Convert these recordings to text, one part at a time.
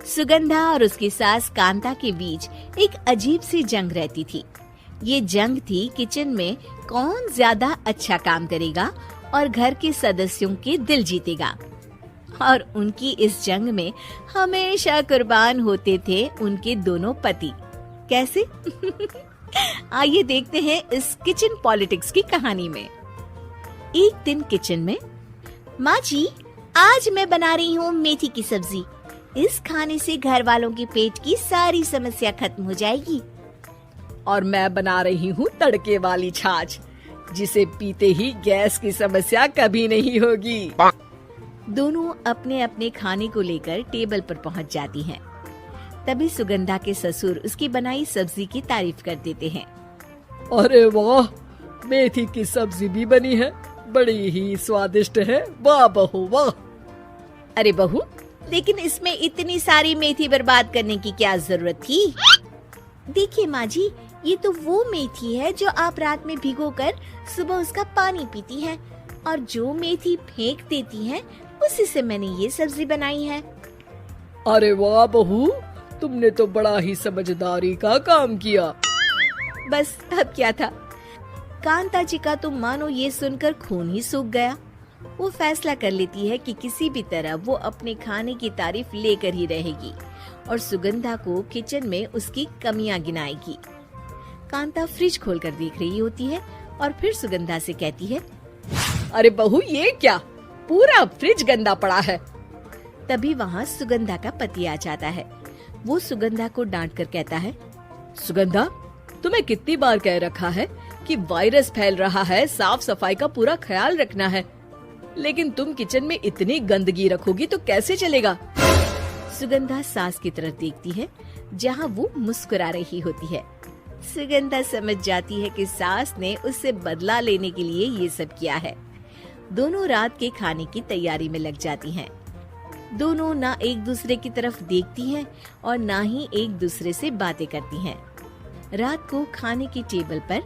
सुगंधा और उसकी सास कांता के बीच एक अजीब सी जंग रहती थी। ये जंग थी किचन में कौन ज्यादा अच्छा काम करेगा और घर के सदस्यों के दिल जीतेगा। और उनकी इस जंग में हमेशा कुर्बान होते थे उनके दोनों पति। कैसे? आइए देखते हैं इस किचन पॉलिटिक्स की कहानी में। एक दिन किचन में, माँ जी, आज मैं बना रही हूँ मेथी की सब्जी। इस खाने से घर वालों के पेट की सारी समस्या खत्म हो जाएगी। और मैं बना रही हूँ तड़के वाली छाछ, जिसे पीते ही गैस की समस्या कभी नहीं होगी। दोनों अपने अपने खाने को लेकर टेबल पर पहुँच जाती हैं। तभी सुगंधा के ससुर उसकी बनाई सब्जी की तारीफ कर देते हैं। अरे वाह, मेथी की सब्जी भी बनी है, बड़ी ही स्वादिष्ट है। वाह बहू वाह। अरे बहू, लेकिन इसमें इतनी सारी मेथी बर्बाद करने की क्या जरूरत थी? देखिए माँ जी, ये तो वो मेथी है जो आप रात में भिगोकर सुबह उसका पानी पीती हैं, और जो मेथी फेंक देती हैं, उसी से मैंने ये सब्जी बनाई है। अरे वाह बहू, तुमने तो बड़ा ही समझदारी का काम किया। बस अब क्या था, कांता जी का तो मानो ये सुनकर खून ही सूख गया। वो फैसला कर लेती है कि किसी भी तरह वो अपने खाने की तारीफ लेकर ही रहेगी और सुगंधा को किचन में उसकी कमियां गिनाएगी। कांता फ्रिज खोलकर देख रही होती है और फिर सुगंधा से कहती है, अरे बहू, ये क्या, पूरा फ्रिज गंदा पड़ा है। तभी वहाँ सुगंधा का पति आ जाता है। वो सुगंधा को डांट कर कहता है, सुगंधा, तुम्हें कितनी बार कह रखा है कि वायरस फैल रहा है, साफ सफाई का पूरा ख्याल रखना है, लेकिन तुम किचन में इतनी गंदगी रखोगी तो कैसे चलेगा। सुगंधा सास की तरफ देखती है जहाँ वो मुस्कुरा रही होती है। सुगंधा समझ जाती है कि सास ने उससे बदला लेने के लिए ये सब किया है। दोनों रात के खाने की तैयारी में लग जाती हैं। दोनों ना एक दूसरे की तरफ देखती हैं और ना ही एक दूसरे से बातें करती हैं। रात को खाने की टेबल पर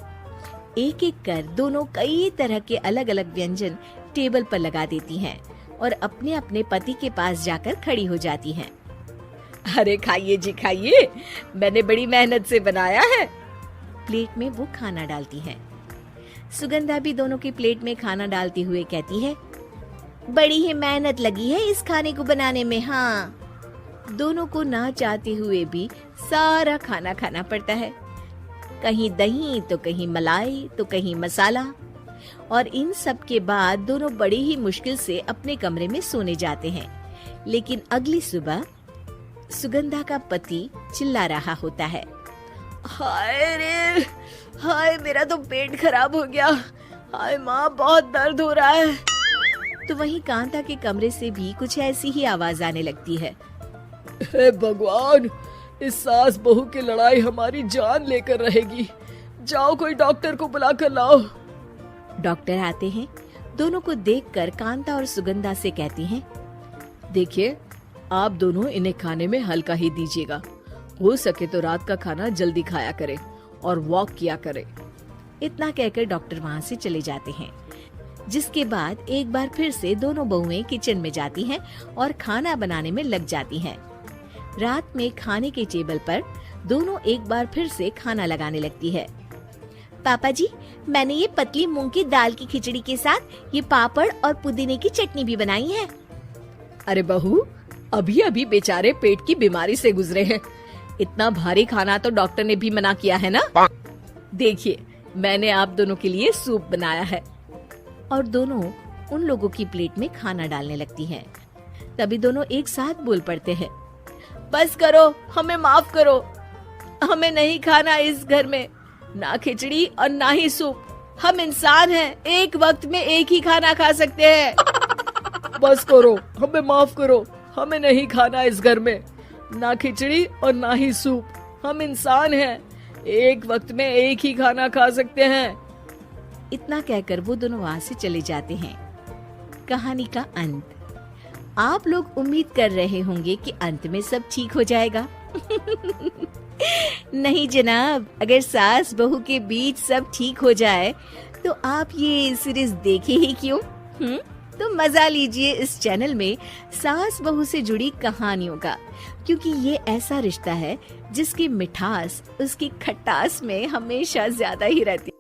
एक एक कर दोनों कई तरह के अलग अलग व्यंजन टेबल पर लगा देती हैं और अपने अपने पति के पास जाकर खड़ी हो जाती हैं। अरे खाइए जी खाइए, मैंने बड़ी मेहनत से बनाया है। प्लेट में वो खाना डालती हैं। सुगंधा भी दोनों की प्लेट में खाना डालते हुए कहती है, बड़ी ही मेहनत लगी है इस खाने को बनाने में। हाँ, दोनों को ना चाहते हुए भी सारा खाना खाना पड़ता है। कहीं दही तो कहीं मलाई तो कहीं मसाला। और इन सब के बाद दोनों बड़ी ही मुश्किल से अपने कमरे में सोने जाते हैं। लेकिन अगली सुबह सुगंधा का पति चिल्ला रहा होता है, हाय रे, हाय मेरा तो पेट खराब हो गया, हाय माँ बहुत दर्द हो रहा है। तो वहीं कांता के कमरे से भी कुछ ऐसी ही आवाज आने लगती है। हे भगवान, इस सास बहू की लड़ाई हमारी जान लेकर रहेगी। जाओ कोई डॉक्टर को बुला कर लाओ। डॉक्टर आते हैं। दोनों को देखकर कांता और सुगंधा से कहती हैं, देखिए, आप दोनों इन्हें खाने में हल्का ही दीजिएगा। हो सके तो रात का खाना जल्दी खाया करें और वॉक किया करें। इतना कहकर डॉक्टर वहाँ से चले जाते हैं। जिसके बाद एक बार फिर से दोनों बहुएं किचन में जाती हैं और खाना बनाने में लग जाती हैं। रात में खाने के टेबल पर दोनों एक बार फिर से खाना लगाने लगती है। पापा जी, मैंने ये पतली मूंग की दाल की खिचड़ी के साथ ये पापड़ और पुदीने की चटनी भी बनाई है। अरे बहू, अभी अभी बेचारे पेट की बीमारी से गुजरे हैं, इतना भारी खाना तो डॉक्टर ने भी मना किया है ना। देखिए, मैंने आप दोनों के लिए सूप बनाया है। और दोनों उन लोगों की प्लेट में खाना डालने लगती हैं। तभी दोनों एक साथ बोल पड़ते हैं, बस करो, हमें माफ करो, हमें नहीं खाना इस घर में, ना खिचड़ी और ना ही सूप। हम इंसान हैं, एक वक्त में एक ही खाना खा सकते हैं। बस करो, हमें माफ करो, हमें नहीं खाना इस घर में, ना खिचड़ी और ना ही सूप। हम इंसान हैं, एक वक्त में एक ही खाना खा सकते हैं। इतना कहकर वो दोनों वहाँ से चले जाते हैं। कहानी का अंत। आप लोग उम्मीद कर रहे होंगे कि अंत में सब ठीक हो जाएगा। नहीं जनाब, अगर सास बहू के बीच सब ठीक हो जाए तो आप ये सीरीज देखे ही क्यों? तो मजा लीजिए इस चैनल में सास बहू से जुड़ी कहानियों का, क्योंकि ये ऐसा रिश्ता है जिसकी मिठास उसकी खटास में हमेशा ज्यादा ही रहती है।